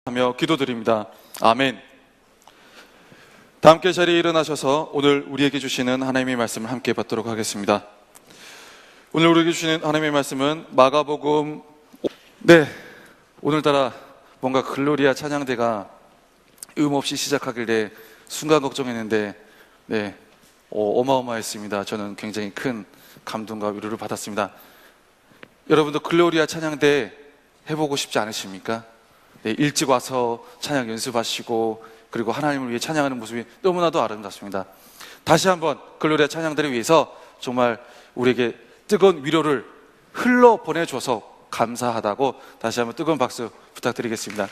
하며 기도드립니다. 아멘. 다 함께 자리에 일어나셔서 오늘 우리에게 주시는 하나님의 말씀을 함께 받도록 하겠습니다. 오늘 우리에게 주시는 하나님의 말씀은 마가복음. 오늘따라 뭔가 글로리아 찬양대가 없이 시작하길래 순간 걱정했는데 어마어마했습니다. 저는 굉장히 큰 감동과 위로를 받았습니다. 여러분도 글로리아 찬양대 해보고 싶지 않으십니까? 일찍 와서 찬양 연습하시고 그리고 하나님을 위해 찬양하는 모습이 너무나도 아름답습니다. 다시 한번 글로리아 찬양대를 위해서 정말 우리에게 뜨거운 위로를 흘러 보내줘서 감사하다고 다시 한번 뜨거운 박수 부탁드리겠습니다.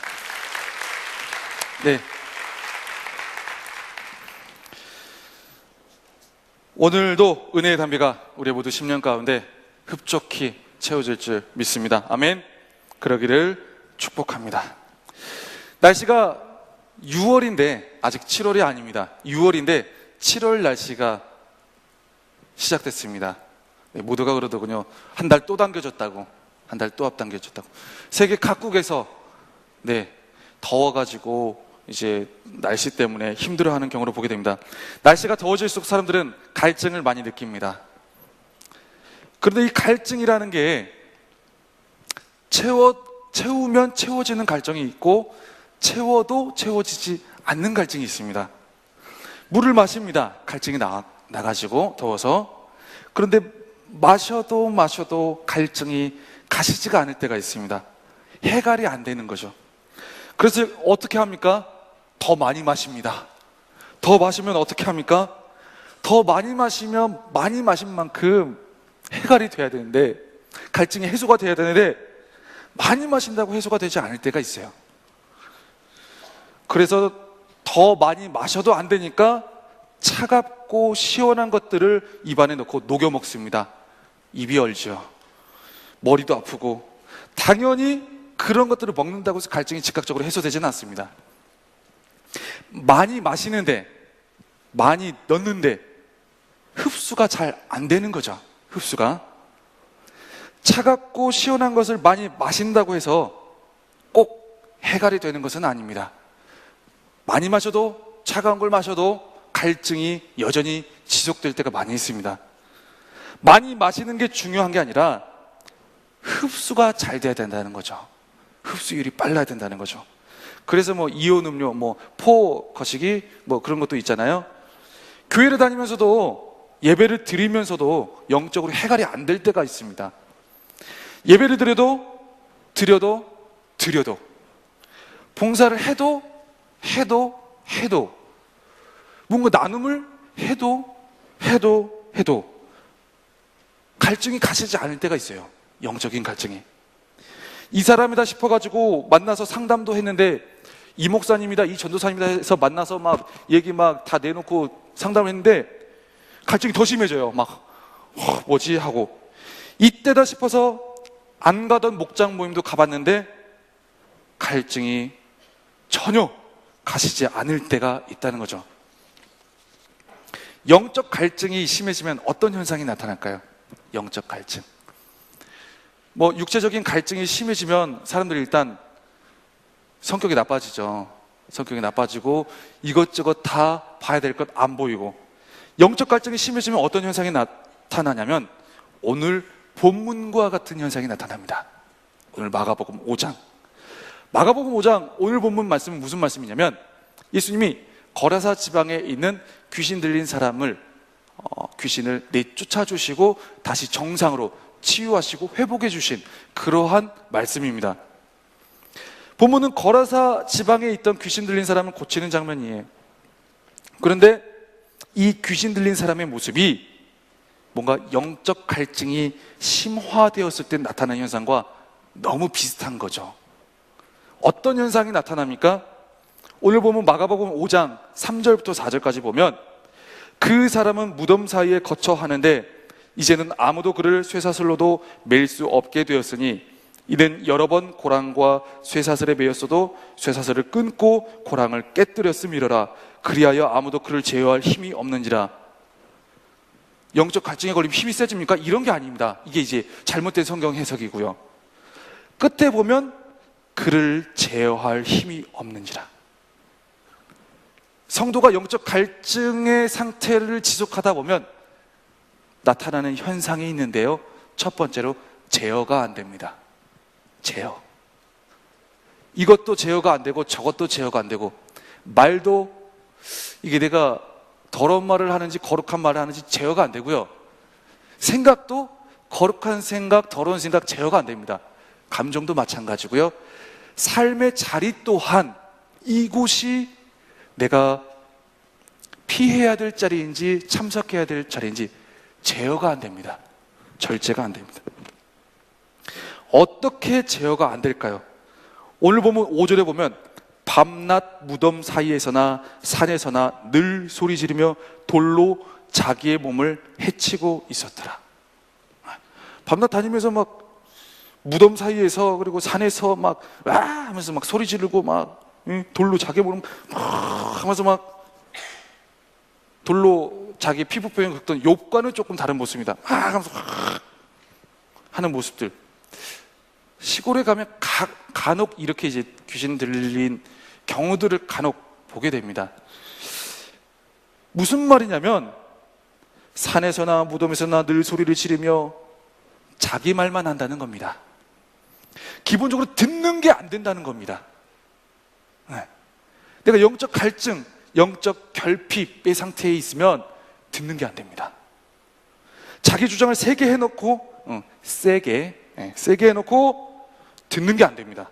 오늘도 은혜의 담비가 우리 모두 10년 가운데 흡족히 채워질 줄 믿습니다. 아멘. 그러기를 축복합니다. 날씨가 6월인데 아직 7월이 아닙니다. 6월인데 7월 날씨가 시작됐습니다. 모두가 그러더군요. 한 달 또 당겨졌다고. 한 달 또 앞당겨졌다고. 세계 각국에서 더워가지고 이제 날씨 때문에 힘들어하는 경우를 보게 됩니다. 날씨가 더워질수록 사람들은 갈증을 많이 느낍니다. 그런데 이 갈증이라는 게 채우면 채워지는 갈증이 있고 채워도 채워지지 않는 갈증이 있습니다. 물을 마십니다. 갈증이 나가지고 더워서. 그런데 마셔도 갈증이 가시지가 않을 때가 있습니다. 해갈이 안 되는 거죠. 그래서 어떻게 합니까? 더 많이 마십니다. 더 마시면 어떻게 합니까? 더 많이 마시면 많이 마신 만큼 해갈이 돼야 되는데, 갈증이 해소가 돼야 되는데 많이 마신다고 해소가 되지 않을 때가 있어요. 그래서 더 많이 마셔도 안 되니까 차갑고 시원한 것들을 입안에 넣고 녹여 먹습니다. 입이 얼죠. 머리도 아프고. 당연히 그런 것들을 먹는다고 해서 갈증이 즉각적으로 해소되지는 않습니다. 많이 마시는데, 많이 넣는데 흡수가 잘 안 되는 거죠. 흡수가. 차갑고 시원한 것을 많이 마신다고 해서 꼭 해갈이 되는 것은 아닙니다. 많이 마셔도, 차가운 걸 마셔도 갈증이 여전히 지속될 때가 많이 있습니다. 많이 마시는 게 중요한 게 아니라 흡수가 잘 돼야 된다는 거죠. 흡수율이 빨라야 된다는 거죠. 그래서 이온 음료, 포 거시기 그런 것도 있잖아요. 교회를 다니면서도 예배를 드리면서도 영적으로 해갈이 안 될 때가 있습니다. 예배를 드려도 봉사를 해도 뭔가 나눔을 해도 갈증이 가시지 않을 때가 있어요. 영적인 갈증이. 이 사람이다 싶어가지고 만나서 상담도 했는데, 이 목사님이다, 이 전도사님이다 해서 만나서 얘기 다 내놓고 상담을 했는데 갈증이 더 심해져요. 뭐지 하고. 이때다 싶어서 안 가던 목장 모임도 가봤는데 갈증이 전혀 가시지 않을 때가 있다는 거죠. 영적 갈증이 심해지면 어떤 현상이 나타날까요? 영적 갈증. 육체적인 갈증이 심해지면 사람들이 일단 성격이 나빠지죠. 성격이 나빠지고 이것저것 다 봐야 될 것 안 보이고. 영적 갈증이 심해지면 어떤 현상이 나타나냐면 오늘 본문과 같은 현상이 나타납니다. 오늘 마가복음 5장. 마가복음 5장 오늘 본문 말씀은 무슨 말씀이냐면, 예수님이 거라사 지방에 있는 귀신 들린 사람을 귀신을 내쫓아 주시고 다시 정상으로 치유하시고 회복해 주신 그러한 말씀입니다. 본문은 거라사 지방에 있던 귀신 들린 사람을 고치는 장면이에요. 그런데 이 귀신 들린 사람의 모습이 뭔가 영적 갈증이 심화되었을 때 나타나는 현상과 너무 비슷한 거죠. 어떤 현상이 나타납니까? 오늘 보면 마가복음 5장 3절부터 4절까지 보면, 그 사람은 무덤 사이에 거처 하는데 이제는 아무도 그를 쇠사슬로도 맬 수 없게 되었으니, 이는 여러 번 고랑과 쇠사슬에 매였어도 쇠사슬을 끊고 고랑을 깨뜨렸음이러라. 그리하여 아무도 그를 제어할 힘이 없는지라. 영적 갈증에 걸리면 힘이 세집니까? 이런 게 아닙니다. 이게 이제 잘못된 성경 해석이고요. 끝에 보면 그를 제어할 힘이 없는지라. 성도가 영적 갈증의 상태를 지속하다 보면 나타나는 현상이 있는데요, 첫 번째로 제어가 안 됩니다. 제어. 이것도 제어가 안 되고 저것도 제어가 안 되고, 말도 이게 내가 더러운 말을 하는지 거룩한 말을 하는지 제어가 안 되고요, 생각도 거룩한 생각, 더러운 생각 제어가 안 됩니다. 감정도 마찬가지고요. 삶의 자리 또한 이곳이 내가 피해야 될 자리인지 참석해야 될 자리인지 제어가 안 됩니다. 절제가 안 됩니다. 어떻게 제어가 안 될까요? 오늘 보면 5절에 보면 밤낮 무덤 사이에서나 산에서나 늘 소리 지르며 돌로 자기의 몸을 해치고 있었더라. 밤낮 다니면서 막 무덤 사이에서 그리고 산에서 막 와 하면서 막 소리 지르고 막 돌로 자기의 몸을 막 하면서 막 돌로 자기 피부병을 긁던 욥과는 조금 다른 모습입니다. 하면서 하는 모습들. 시골에 가면 간혹 이렇게 이제 귀신 들린 경우들을 간혹 보게 됩니다. 무슨 말이냐면 산에서나 무덤에서나 늘 소리를 지르며 자기 말만 한다는 겁니다. 기본적으로 듣는 게 안 된다는 겁니다. 내가 영적 갈증, 영적 결핍의 상태에 있으면 듣는 게 안 됩니다. 자기 주장을 세게 해놓고 세게 해놓고 듣는 게 안 됩니다.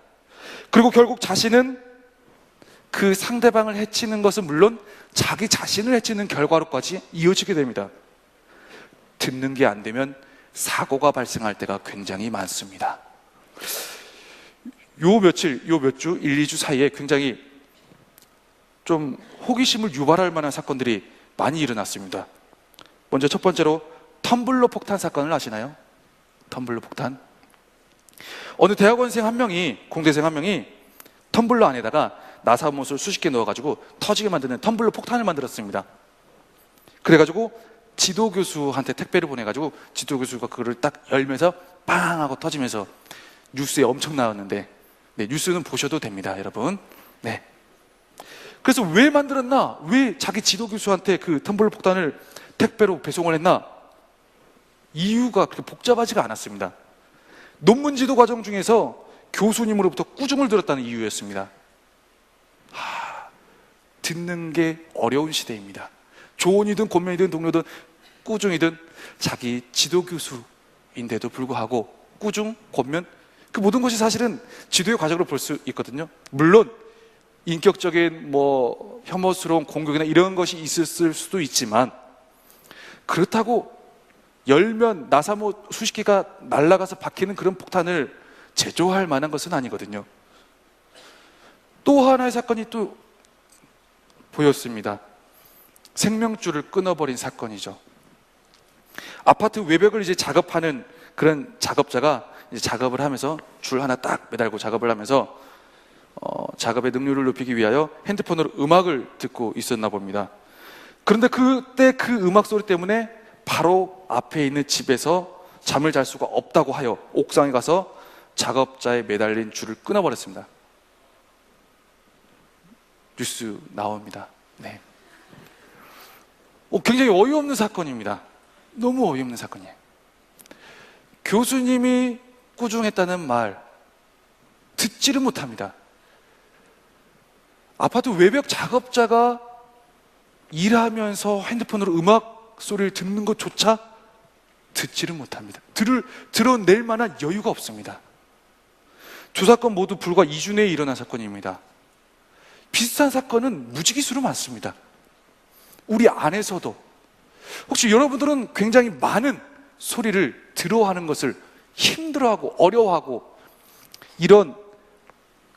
그리고 결국 자신은 그 상대방을 해치는 것은 물론 자기 자신을 해치는 결과로까지 이어지게 됩니다. 듣는 게 안 되면 사고가 발생할 때가 굉장히 많습니다. 요 몇 주, 1, 2주 사이에 굉장히 좀 호기심을 유발할 만한 사건들이 많이 일어났습니다. 먼저 첫 번째로 텀블러 폭탄 사건을 아시나요? 텀블러 폭탄. 어느 대학원생 한 명이, 공대생 한 명이 텀블러 안에다가 나사못을 수십 개 넣어가지고 터지게 만드는 텀블러 폭탄을 만들었습니다. 그래가지고 지도교수한테 택배를 보내가지고 지도교수가 그거를 딱 열면서 빵 하고 터지면서 뉴스에 엄청 나왔는데, 네, 뉴스는 보셔도 됩니다, 여러분. 네. 그래서 왜 만들었나? 왜 자기 지도교수한테 그 텀블러 폭탄을 택배로 배송을 했나? 이유가 그렇게 복잡하지가 않았습니다. 논문 지도 과정 중에서 교수님으로부터 꾸중을 들었다는 이유였습니다. 듣는 게 어려운 시대입니다. 조언이든 권면이든 동료든 꾸중이든 자기 지도교수인데도 불구하고 꾸중, 권면, 그 모든 것이 사실은 지도의 과정으로 볼 수 있거든요. 물론 인격적인 혐오스러운 공격이나 이런 것이 있었을 수도 있지만, 그렇다고 열면 나사모 수십 개가 날아가서 박히는 그런 폭탄을 제조할 만한 것은 아니거든요. 또 하나의 사건이 또 보였습니다. 생명줄을 끊어버린 사건이죠. 아파트 외벽을 이제 작업하는 그런 작업자가 이제 작업을 하면서 줄 하나 딱 매달고 작업을 하면서 작업의 능률을 높이기 위하여 핸드폰으로 음악을 듣고 있었나 봅니다. 그런데 그때 그 음악 소리 때문에 바로 앞에 있는 집에서 잠을 잘 수가 없다고 하여 옥상에 가서 작업자에 매달린 줄을 끊어버렸습니다. 뉴스 나옵니다. 네. 굉장히 어이없는 사건입니다. 너무 어이없는 사건이에요. 교수님이 꾸중했다는 말 듣지를 못합니다. 아파트 외벽 작업자가 일하면서 핸드폰으로 음악 소리를 듣는 것조차 듣지를 못합니다. 드러낼 만한 여유가 없습니다. 두 사건 모두 불과 2주 내에 일어난 사건입니다. 비슷한 사건은 무지기수로 많습니다. 우리 안에서도. 혹시 여러분들은 굉장히 많은 소리를 들어하는 것을 힘들어하고 어려워하고 이런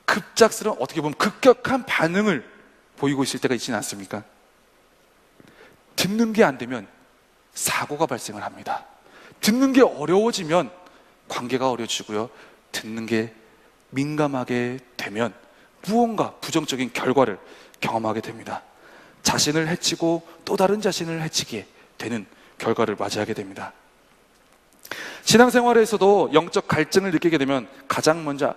급작스러운, 어떻게 보면 급격한 반응을 보이고 있을 때가 있지는 않습니까? 듣는 게 안 되면 사고가 발생을 합니다. 듣는 게 어려워지면 관계가 어려워지고요, 듣는 게 민감하게 되면 무언가 부정적인 결과를 경험하게 됩니다. 자신을 해치고 또 다른 자신을 해치게 되는 결과를 맞이하게 됩니다. 신앙생활에서도 영적 갈증을 느끼게 되면 가장 먼저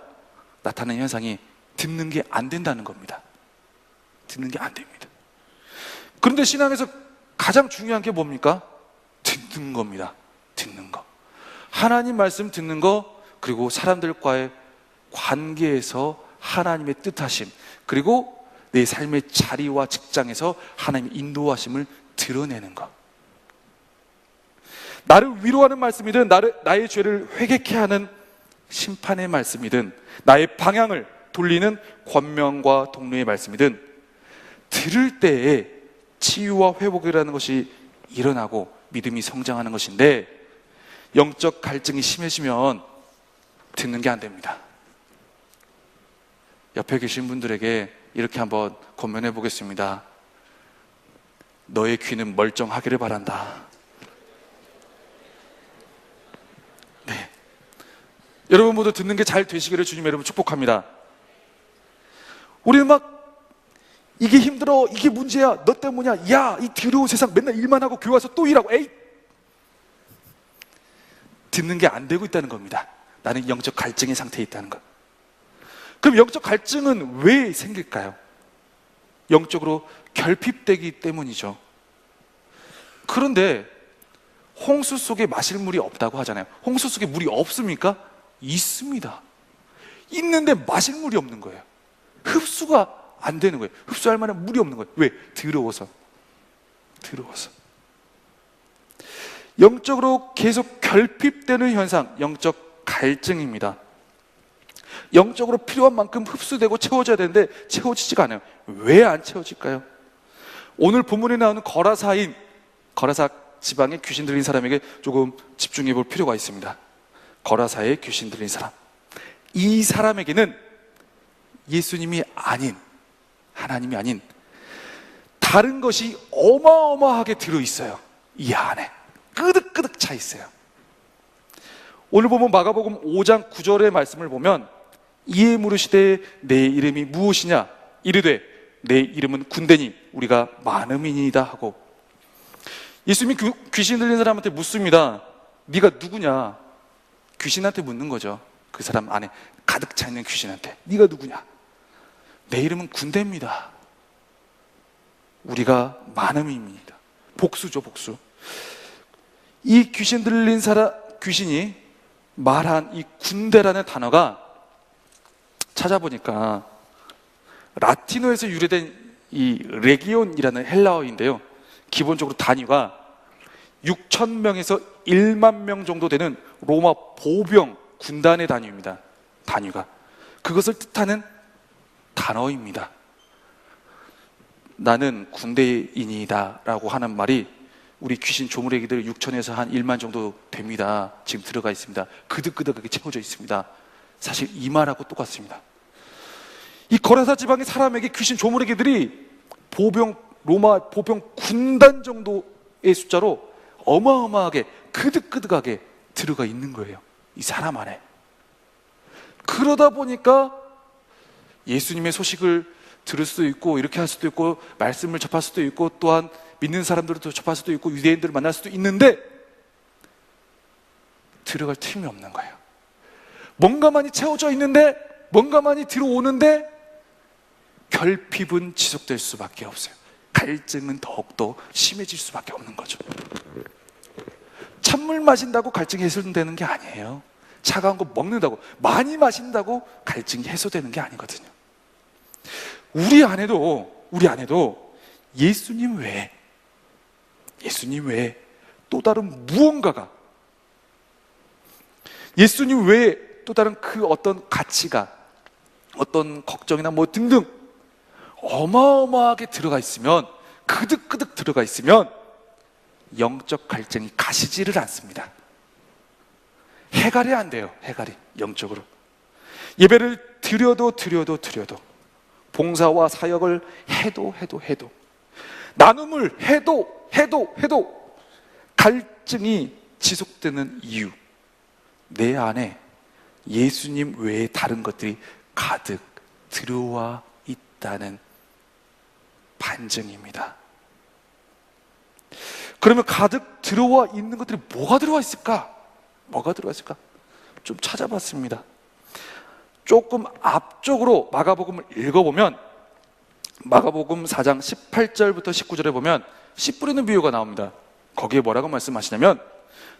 나타나는 현상이 듣는 게 안 된다는 겁니다. 듣는 게 안 됩니다. 그런데 신앙에서 가장 중요한 게 뭡니까? 듣는 겁니다. 듣는 거. 하나님 말씀 듣는 거, 그리고 사람들과의 관계에서 하나님의 뜻하심, 그리고 내 삶의 자리와 직장에서 하나님의 인도하심을 드러내는 것. 나를 위로하는 말씀이든 나의 죄를 회개케 하는 심판의 말씀이든 나의 방향을 돌리는 권면과 독려의 말씀이든 들을 때에 치유와 회복이라는 것이 일어나고 믿음이 성장하는 것인데, 영적 갈증이 심해지면 듣는 게 안 됩니다. 옆에 계신 분들에게 이렇게 한번 권면해 보겠습니다. 너의 귀는 멀쩡하기를 바란다. 네, 여러분 모두 듣는 게 잘 되시기를 주님 여러분 축복합니다. 우리는 막 이게 힘들어, 이게 문제야, 너 때문이야, 야, 이 더러운 세상 맨날 일만 하고 교회 와서 또 일하고, 에이, 듣는 게 안 되고 있다는 겁니다. 나는 영적 갈증의 상태에 있다는 것. 그럼 영적 갈증은 왜 생길까요? 영적으로 결핍되기 때문이죠. 그런데 홍수 속에 마실 물이 없다고 하잖아요. 홍수 속에 물이 없습니까? 있습니다. 있는데 마실 물이 없는 거예요. 흡수가 안 되는 거예요. 흡수할 만한 물이 없는 거예요. 왜? 더러워서. 영적으로 계속 결핍되는 현상, 영적 갈증입니다. 영적으로 필요한 만큼 흡수되고 채워져야 되는데 채워지지가 않아요. 왜 안 채워질까요? 오늘 본문에 나오는 거라사 지방에 귀신 들린 사람에게 조금 집중해 볼 필요가 있습니다. 거라사에 귀신 들린 사람, 이 사람에게는 예수님이 아닌, 하나님이 아닌 다른 것이 어마어마하게 들어있어요. 이 안에 끄득끄득 차 있어요. 오늘 보면 마가복음 5장 9절의 말씀을 보면, 이에 물으시되 내 이름이 무엇이냐? 이르되 내 이름은 군대니 우리가 많음이니이다 하고, 예수님이 귀신 들린 사람한테 묻습니다. 네가 누구냐? 귀신한테 묻는 거죠. 그 사람 안에 가득 차 있는 귀신한테 네가 누구냐? 내 이름은 군대입니다. 우리가 많음입니다. 복수죠, 복수. 이 귀신 들린 귀신이 말한 이 군대라는 단어가 찾아보니까 라틴어에서 유래된 이 레기온이라는 헬라어인데요, 기본적으로 단위가 6,000명에서 1만 명 정도 되는 로마 보병 군단의 단위입니다. 단위가 그것을 뜻하는 단어입니다. 나는 군대인이다 라고 하는 말이 우리 귀신 조물애기들 6천에서 한 1만 정도 됩니다. 지금 들어가 있습니다. 그득그득하게 채워져 있습니다. 사실 이 말하고 똑같습니다. 이 거라사 지방의 사람에게 귀신 조물애기들이 로마 보병 군단 정도의 숫자로 어마어마하게 그득그득하게 들어가 있는 거예요. 이 사람 안에. 그러다 보니까 예수님의 소식을 들을 수도 있고, 이렇게 할 수도 있고, 말씀을 접할 수도 있고, 또한 믿는 사람들도 접할 수도 있고, 유대인들을 만날 수도 있는데 들어갈 틈이 없는 거예요. 뭔가 많이 채워져 있는데, 뭔가 많이 들어오는데 결핍은 지속될 수밖에 없어요. 갈증은 더욱더 심해질 수밖에 없는 거죠. 찬물 마신다고 갈증이 해소되는 게 아니에요. 차가운 거 먹는다고, 많이 마신다고 갈증이 해소되는 게 아니거든요. 우리 안에도 예수님 외에 또 다른 무언가가, 예수님 외에 또 다른 그 어떤 가치가, 어떤 걱정이나 뭐 등등 어마어마하게 들어가 있으면, 그득그득 들어가 있으면 영적 갈증이 가시지를 않습니다. 해갈이 안 돼요. 해갈이 영적으로. 예배를 드려도 봉사와 사역을 해도 나눔을 해도 갈증이 지속되는 이유, 내 안에 예수님 외에 다른 것들이 가득 들어와 있다는 반증입니다. 그러면 가득 들어와 있는 것들이 뭐가 들어와 있을까? 좀 찾아봤습니다. 조금 앞쪽으로 마가복음을 읽어보면 마가복음 4장 18절부터 19절에 보면 씨 뿌리는 비유가 나옵니다. 거기에 뭐라고 말씀하시냐면,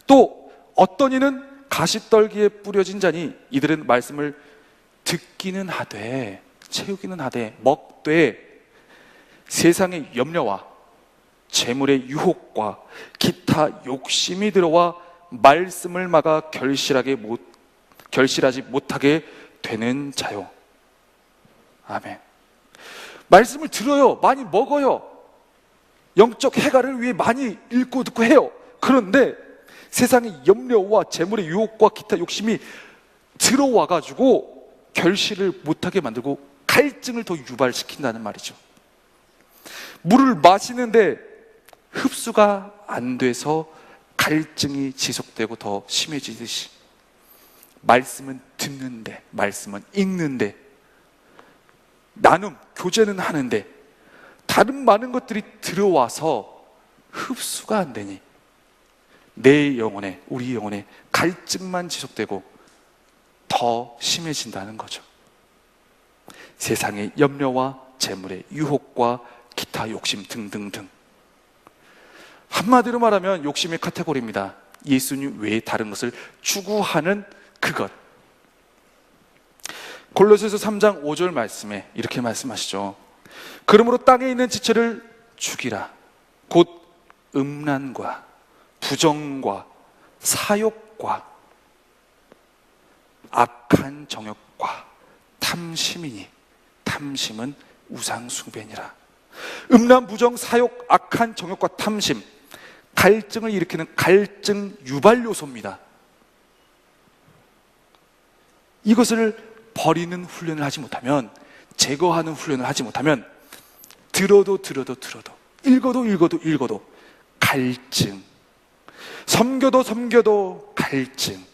또 어떤 이는 가시떨기에 뿌려진 자니 이들은 말씀을 듣기는 하되 채우기는 하되 먹되 세상의 염려와 재물의 유혹과 기타 욕심이 들어와 말씀을 막아 결실하지 못하게 되는 자요. 아멘. 말씀을 들어요. 많이 먹어요. 영적 해갈을 위해 많이 읽고 듣고 해요. 그런데 세상의 염려와 재물의 유혹과 기타 욕심이 들어와가지고 결실을 못하게 만들고 갈증을 더 유발시킨다는 말이죠. 물을 마시는데 흡수가 안 돼서 갈증이 지속되고 더 심해지듯이, 말씀은 듣는데, 말씀은 읽는데, 나눔, 교제는 하는데 다른 많은 것들이 들어와서 흡수가 안 되니 내 영혼에, 우리 영혼에 갈증만 지속되고 더 심해진다는 거죠. 세상의 염려와 재물의 유혹과 기타 욕심 등등등. 한마디로 말하면 욕심의 카테고리입니다. 예수님 외에 다른 것을 추구하는 그것. 골로새서 3장 5절 말씀에 이렇게 말씀하시죠. 그러므로 땅에 있는 지체를 죽이라. 곧 음란과 부정과 사욕과 악한 정욕과 탐심이니 탐심은 우상숭배니라. 음란, 부정, 사욕, 악한 정욕과 탐심, 갈증을 일으키는 갈증 유발 요소입니다. 이것을 버리는 훈련을 하지 못하면, 제거하는 훈련을 하지 못하면 들어도 읽어도 갈증, 섬겨도 갈증,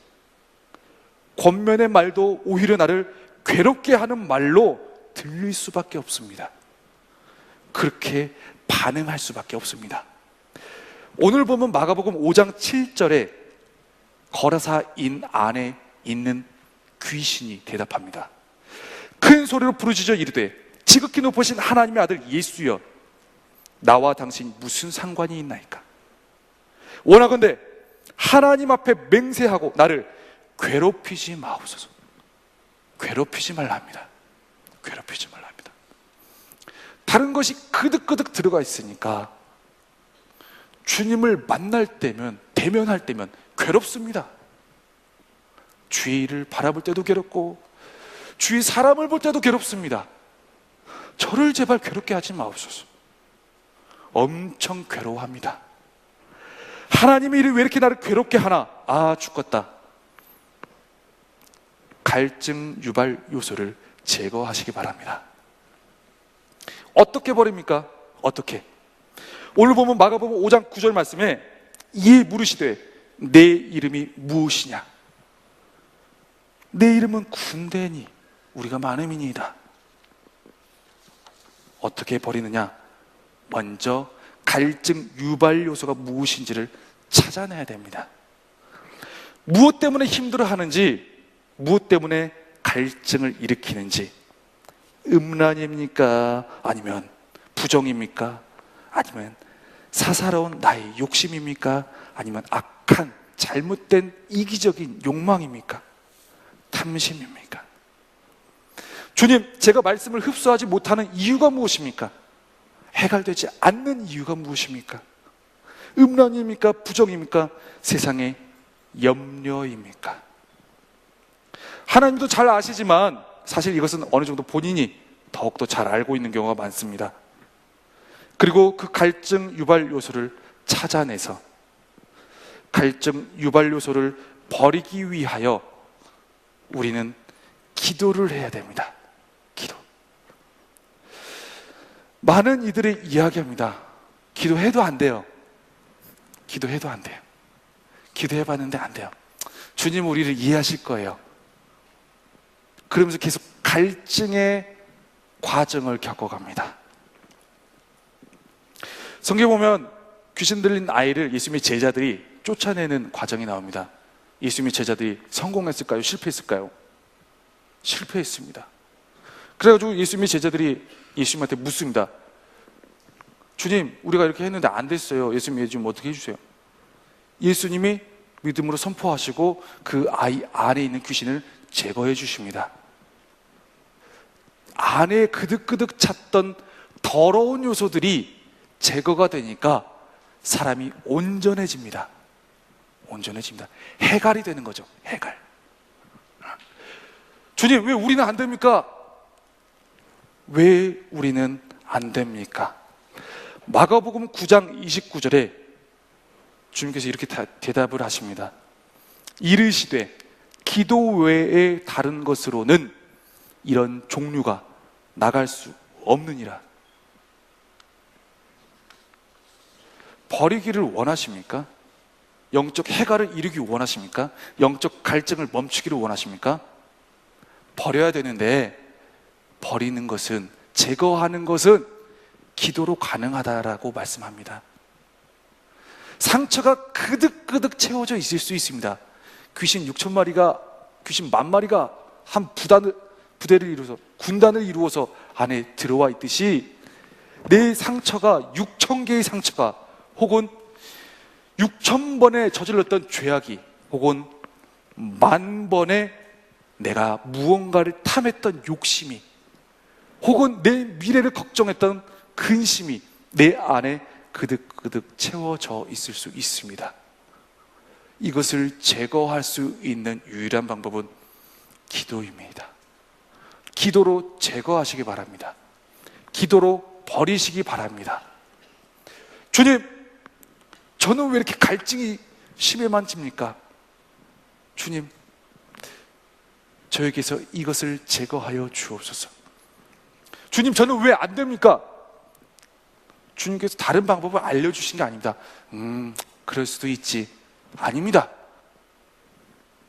권면의 말도 오히려 나를 괴롭게 하는 말로 들릴 수밖에 없습니다. 그렇게 반응할 수밖에 없습니다. 오늘 보면 마가복음 5장 7절에 거라사인 안에 있는 귀신이 대답합니다. 큰 소리로 부르짖어 이르되 지극히 높으신 하나님의 아들 예수여, 나와 당신 무슨 상관이 있나이까? 원하건대 하나님 앞에 맹세하고 나를 괴롭히지 마옵소서. 괴롭히지 말라 합니다. 괴롭히지 말라 합니다. 다른 것이 그득그득 들어가 있으니까 주님을 만날 때면, 대면할 때면 괴롭습니다. 주위를 바라볼 때도 괴롭고 주위 사람을 볼 때도 괴롭습니다. 저를 제발 괴롭게 하지 마옵소서. 엄청 괴로워합니다. 하나님의 일이 왜 이렇게 나를 괴롭게 하나? 아, 죽겠다. 갈증 유발 요소를 제거하시기 바랍니다. 어떻게 버립니까? 어떻게? 오늘 보면 마가복음 5장 9절 말씀에 이에 물으시되 내 이름이 무엇이냐? 내 이름은 군대니 우리가 많음이니이다. 어떻게 버리느냐? 먼저 갈증 유발 요소가 무엇인지를 찾아내야 됩니다. 무엇 때문에 힘들어하는지, 무엇 때문에 갈증을 일으키는지, 음란입니까? 아니면 부정입니까? 아니면 사사로운 나의 욕심입니까? 아니면 악한 잘못된 이기적인 욕망입니까? 탐심입니까? 주님, 제가 말씀을 흡수하지 못하는 이유가 무엇입니까? 해결되지 않는 이유가 무엇입니까? 음란입니까? 부정입니까? 세상의 염려입니까? 하나님도 잘 아시지만 사실 이것은 어느 정도 본인이 더욱더 잘 알고 있는 경우가 많습니다. 그리고 그 갈증 유발 요소를 찾아내서 갈증 유발 요소를 버리기 위하여 우리는 기도를 해야 됩니다. 기도. 많은 이들이 이야기합니다. 기도해도 안 돼요. 기도해도 안 돼요. 기도해봤는데 안 돼요. 주님 우리를 이해하실 거예요. 그러면서 계속 갈증의 과정을 겪어갑니다. 성경에 보면 귀신 들린 아이를 예수님의 제자들이 쫓아내는 과정이 나옵니다. 예수님의 제자들이 성공했을까요? 실패했을까요? 실패했습니다. 그래가지고 예수님의 제자들이 예수님한테 묻습니다. 주님, 우리가 이렇게 했는데 안 됐어요. 예수님 좀 어떻게 해주세요. 예수님이 믿음으로 선포하시고 그 아이 안에 있는 귀신을 제거해 주십니다. 안에 그득그득 찼던 더러운 요소들이 제거가 되니까 사람이 온전해집니다. 온전해집니다. 해갈이 되는 거죠. 해갈. 주님, 왜 우리는 안 됩니까? 왜 우리는 안 됩니까? 마가복음 9장 29절에 주님께서 이렇게 대답을 하십니다. 이르시되 기도 외에 다른 것으로는 이런 종류가 나갈 수 없느니라. 버리기를 원하십니까? 영적 해갈을 이루기 원하십니까? 영적 갈증을 멈추기를 원하십니까? 버려야 되는데 버리는 것은, 제거하는 것은 기도로 가능하다라고 말씀합니다. 상처가 그득그득 채워져 있을 수 있습니다. 귀신 6,000마리가, 귀신 10,000마리가 한 부대를 이루어서, 군단을 이루어서 안에 들어와 있듯이 내 상처가 6,000개의 상처가, 혹은 6,000번에 저질렀던 죄악이, 혹은 10,000번에 내가 무언가를 탐했던 욕심이, 혹은 내 미래를 걱정했던 근심이 내 안에 그득그득 채워져 있을 수 있습니다. 이것을 제거할 수 있는 유일한 방법은 기도입니다. 기도로 제거하시기 바랍니다. 기도로 버리시기 바랍니다. 주님, 저는 왜 이렇게 갈증이 심해만 집니까? 주님, 저에게서 이것을 제거하여 주옵소서. 주님, 저는 왜 안 됩니까? 주님께서 다른 방법을 알려주신 게 아닙니다. 그럴 수도 있지. 아닙니다.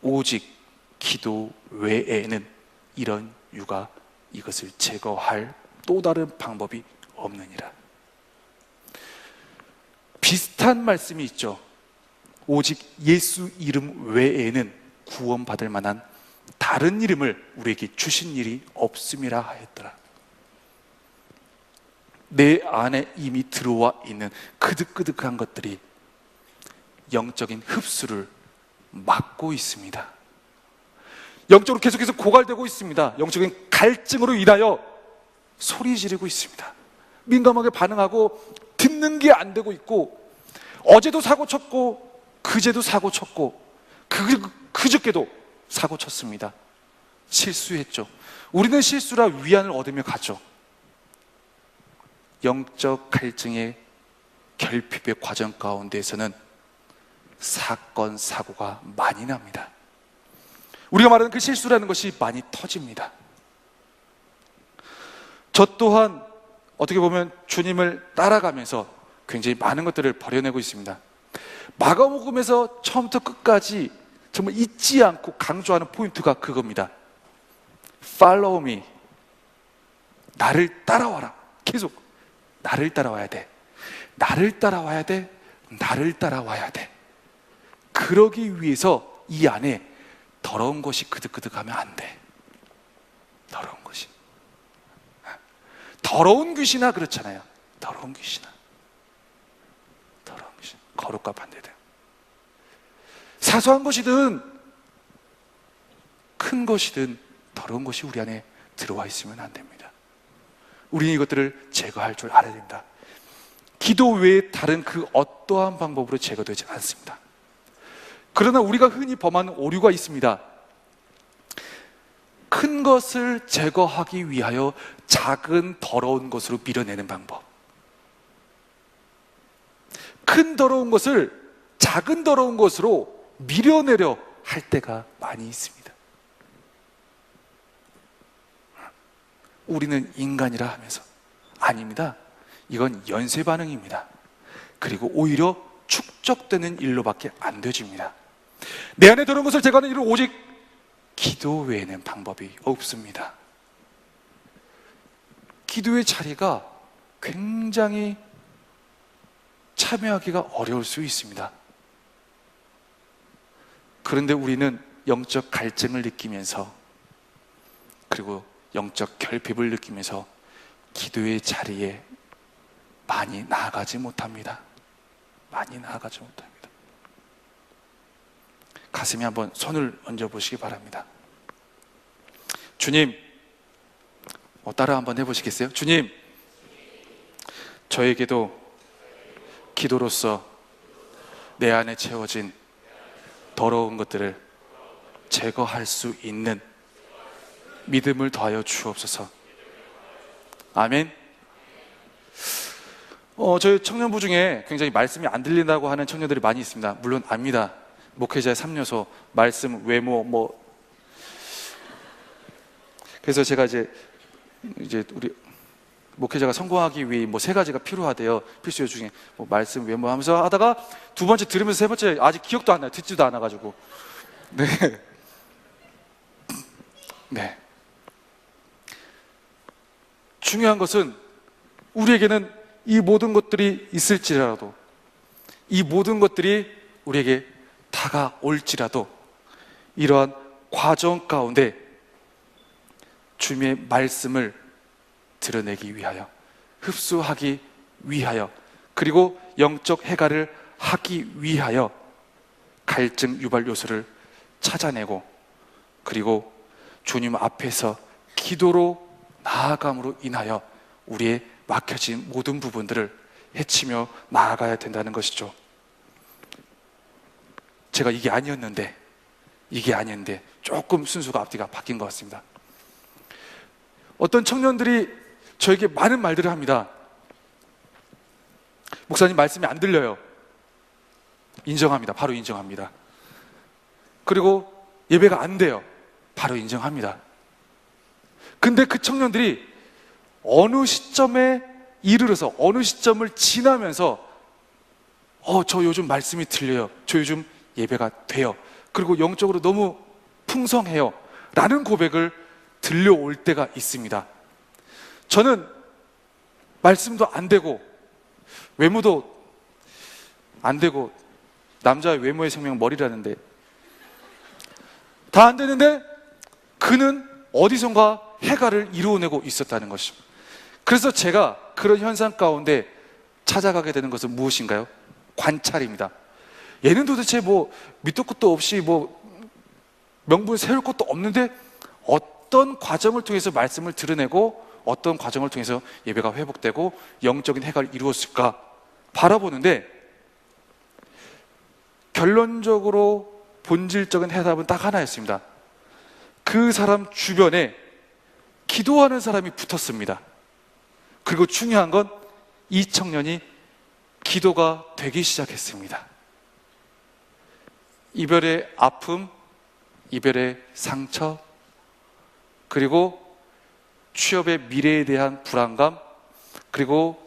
오직 기도 외에는 이런 유가 이것을 제거할 또 다른 방법이 없느니라. 비슷한 말씀이 있죠. 오직 예수 이름 외에는 구원받을 만한 다른 이름을 우리에게 주신 일이 없음이라 하였더라. 내 안에 이미 들어와 있는 그득그득한 것들이 영적인 흡수를 막고 있습니다. 영적으로 계속해서 고갈되고 있습니다. 영적인 갈증으로 인하여 소리 지르고 있습니다. 민감하게 반응하고 듣는 게 안 되고 있고, 어제도 사고 쳤고 그제도 사고 쳤고 그저께도 사고 쳤습니다. 실수했죠. 우리는 실수라 위안을 얻으며 가죠. 영적 갈증의 결핍의 과정 가운데에서는 사건, 사고가 많이 납니다. 우리가 말하는 그 실수라는 것이 많이 터집니다. 저 또한 어떻게 보면 주님을 따라가면서 굉장히 많은 것들을 버려내고 있습니다. 마가복음에서 처음부터 끝까지 정말 잊지 않고 강조하는 포인트가 그겁니다. Follow me. 나를 따라와라. 계속 나를 따라와야 돼. 나를 따라와야 돼. 나를 따라와야 돼. 그러기 위해서 이 안에 더러운 것이 그득그득하면 안 돼. 더러운 것이. 더러운 귀신아 그렇잖아요. 더러운 귀신아. 더러운 귀신. 거룩과 반대돼요. 사소한 것이든 큰 것이든 더러운 것이 우리 안에 들어와 있으면 안 됩니다. 우리는 이것들을 제거할 줄 알아야 됩니다. 기도 외에 다른 그 어떠한 방법으로 제거되지 않습니다. 그러나 우리가 흔히 범하는 오류가 있습니다. 큰 것을 제거하기 위하여 작은 더러운 것으로 밀어내는 방법. 큰 더러운 것을 작은 더러운 것으로 밀어내려 할 때가 많이 있습니다. 우리는 인간이라 하면서 아닙니다. 이건 연쇄 반응입니다. 그리고 오히려 축적되는 일로밖에 안 되집니다. 내 안에 들어온 것을 제거하는 일은 오직 기도 외에는 방법이 없습니다. 기도의 자리가 굉장히 참여하기가 어려울 수 있습니다. 그런데 우리는 영적 갈증을 느끼면서 그리고 영적 결핍을 느끼면서 기도의 자리에 많이 나아가지 못합니다. 많이 나아가지 못합니다. 가슴에 한번 손을 얹어 보시기 바랍니다. 주님, 따라 한번 해보시겠어요? 주님, 저에게도 기도로서 내 안에 채워진 더러운 것들을 제거할 수 있는 믿음을 더하여 주옵소서. 아멘. 저희 청년부 중에 굉장히 말씀이 안 들린다고 하는 청년들이 많이 있습니다. 물론 압니다. 목회자의 3요소, 말씀, 외모, 그래서 제가 이제 우리 목회자가 성공하기 위해 3가지가 필요하대요. 필수 요소 중에 말씀, 외모 하면서 하다가 2번째 들으면서 3번째 아직 기억도 안 나요. 듣지도 않아가지고. 네. 중요한 것은 우리에게는 이 모든 것들이 있을지라도, 이 모든 것들이 우리에게 다가올지라도 이러한 과정 가운데 주님의 말씀을 드러내기 위하여, 흡수하기 위하여, 그리고 영적 해갈을 하기 위하여 갈증 유발 요소를 찾아내고, 그리고 주님 앞에서 기도로 나아감으로 인하여 우리의 막혀진 모든 부분들을 헤치며 나아가야 된다는 것이죠. 제가 이게 아니었는데 조금 순수가 앞뒤가 바뀐 것 같습니다. 어떤 청년들이 저에게 많은 말들을 합니다. 목사님, 말씀이 안 들려요. 인정합니다. 바로 인정합니다. 그리고 예배가 안 돼요. 바로 인정합니다. 근데 그 청년들이 어느 시점에 이르러서, 어느 시점을 지나면서 저 요즘 말씀이 들려요. 저 요즘 예배가 돼요. 그리고 영적으로 너무 풍성해요. 라는 고백을 들려올 때가 있습니다. 저는 말씀도 안 되고 외모도 안 되고, 남자의 외모의 생명 머리라는데 다 안 되는데 그는 어디선가 해갈을 이루어내고 있었다는 것입니다. 그래서 제가 그런 현상 가운데 찾아가게 되는 것은 무엇인가요? 관찰입니다. 얘는 도대체 밑도 끝도 없이 명분 세울 것도 없는데 어떤 과정을 통해서 말씀을 드러내고 어떤 과정을 통해서 예배가 회복되고 영적인 해갈을 이루었을까 바라보는데, 결론적으로 본질적인 해답은 딱 하나였습니다. 그 사람 주변에 기도하는 사람이 붙었습니다. 그리고 중요한 건 이 청년이 기도가 되기 시작했습니다. 이별의 아픔, 이별의 상처, 그리고 취업의 미래에 대한 불안감, 그리고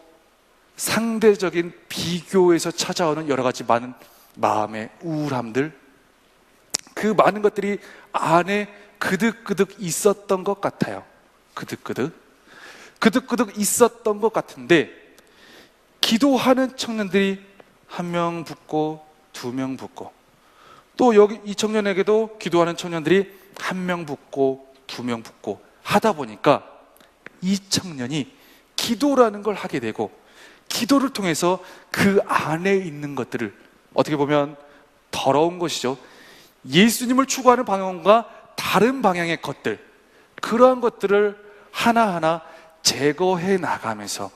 상대적인 비교에서 찾아오는 여러 가지 많은 마음의 우울함들, 그 많은 것들이 안에 그득그득 있었던 것 같아요. 그득그득 있었던 것 같은데, 기도하는 청년들이 1명 붙고 2명 붙고, 또 여기 이 청년에게도 기도하는 청년들이 1명 붙고 2명 붙고 하다 보니까 이 청년이 기도라는 걸 하게 되고, 기도를 통해서 그 안에 있는 것들을, 어떻게 보면 더러운 것이죠. 예수님을 추구하는 방향과 다른 방향의 것들, 그러한 것들을 하나하나 제거해 나가면서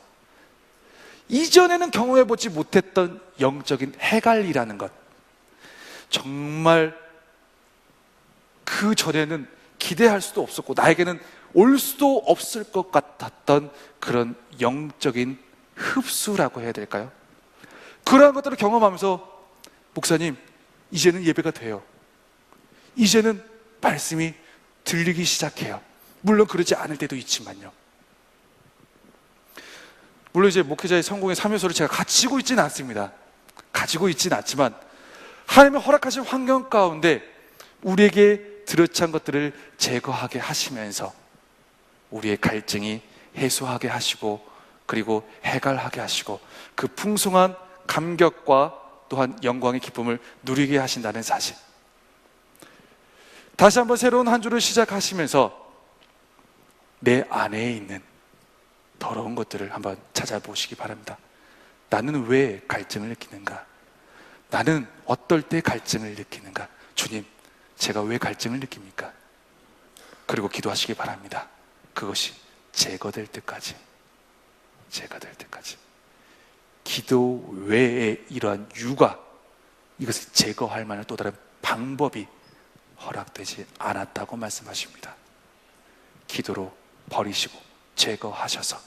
이전에는 경험해보지 못했던 영적인 해갈이라는 것, 정말 그 전에는 기대할 수도 없었고 나에게는 올 수도 없을 것 같았던 그런 영적인 흡수라고 해야 될까요? 그러한 것들을 경험하면서, 목사님, 이제는 예배가 돼요. 이제는 말씀이 들리기 시작해요. 물론 그러지 않을 때도 있지만요. 물론 이제 목회자의 성공의 3요소를 제가 가지고 있지는 않습니다. 가지고 있지는 않지만 하나님의 허락하신 환경 가운데 우리에게 들어찬 것들을 제거하게 하시면서 우리의 갈증이 해소하게 하시고, 그리고 해갈하게 하시고, 그 풍성한 감격과 또한 영광의 기쁨을 누리게 하신다는 사실. 다시 한번 새로운 한 주를 시작하시면서 내 안에 있는 더러운 것들을 한번 찾아보시기 바랍니다. 나는 왜 갈증을 느끼는가? 나는 어떨 때 갈증을 느끼는가? 주님, 제가 왜 갈증을 느낍니까? 그리고 기도하시기 바랍니다. 그것이 제거될 때까지, 제거될 때까지. 기도 외에 이러한 유가, 이것을 제거할 만한 또 다른 방법이 허락되지 않았다고 말씀하십니다. 기도로 버리시고 제거하셔서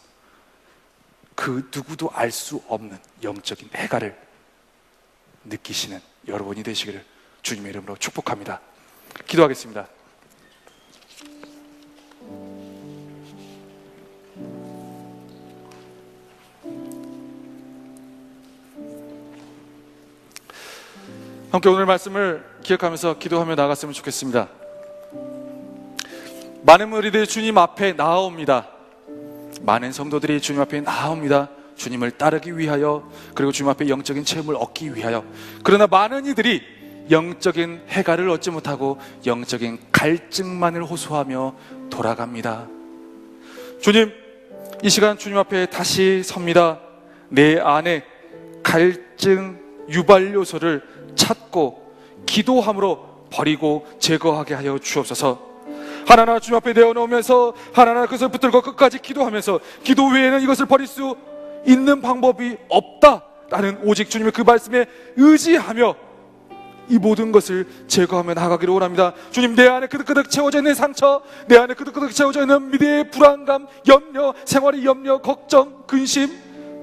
그 누구도 알 수 없는 영적인 해갈을 느끼시는 여러분이 되시기를 주님의 이름으로 축복합니다. 기도하겠습니다. 함께 오늘 말씀을 기억하면서 기도하며 나아갔으면 좋겠습니다. 많은 무리들이 주님 앞에 나아옵니다. 많은 성도들이 주님 앞에 나아옵니다. 주님을 따르기 위하여, 그리고 주님 앞에 영적인 체험을 얻기 위하여. 그러나 많은 이들이 영적인 해갈을 얻지 못하고 영적인 갈증만을 호소하며 돌아갑니다. 주님, 이 시간 주님 앞에 다시 섭니다. 내 안에 갈증 유발 요소를 찾고 기도함으로 버리고 제거하게 하여 주옵소서. 하나하나 주님 앞에 내어놓으면서 하나하나 그것을 붙들고 끝까지 기도하면서 기도 외에는 이것을 버릴 수 있는 방법이 없다라는 오직 주님의 그 말씀에 의지하며 이 모든 것을 제거하며 나아가기를 원합니다. 주님, 내 안에 그득그득 채워져 있는 상처, 내 안에 그득그득 채워져 있는 미래의 불안감, 염려, 생활의 염려, 걱정, 근심,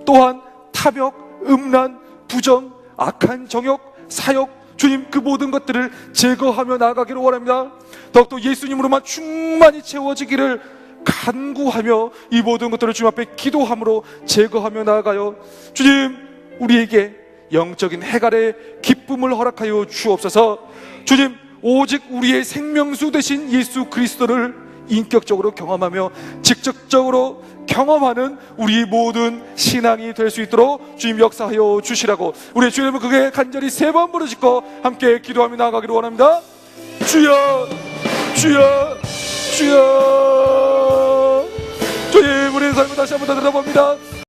또한 타벽, 음란, 부정, 악한 정욕, 사욕, 주님, 그 모든 것들을 제거하며 나아가기를 원합니다. 더욱더 예수님으로만 충만히 채워지기를 간구하며 이 모든 것들을 주님 앞에 기도함으로 제거하며 나아가요. 주님, 우리에게 영적인 해갈의 기쁨을 허락하여 주옵소서. 주님, 오직 우리의 생명수 되신 예수 그리스도를 인격적으로 경험하며 직접적으로 경험하는 우리 모든 신앙이 될 수 있도록 주님 역사하여 주시라고 우리 주님은 그게 간절히 3번 부르짖고 함께 기도하며 나아가기를 원합니다. 주여, 주여, 주여. 주님, 우리의 삶을 다시 한번 더 들어봅니다.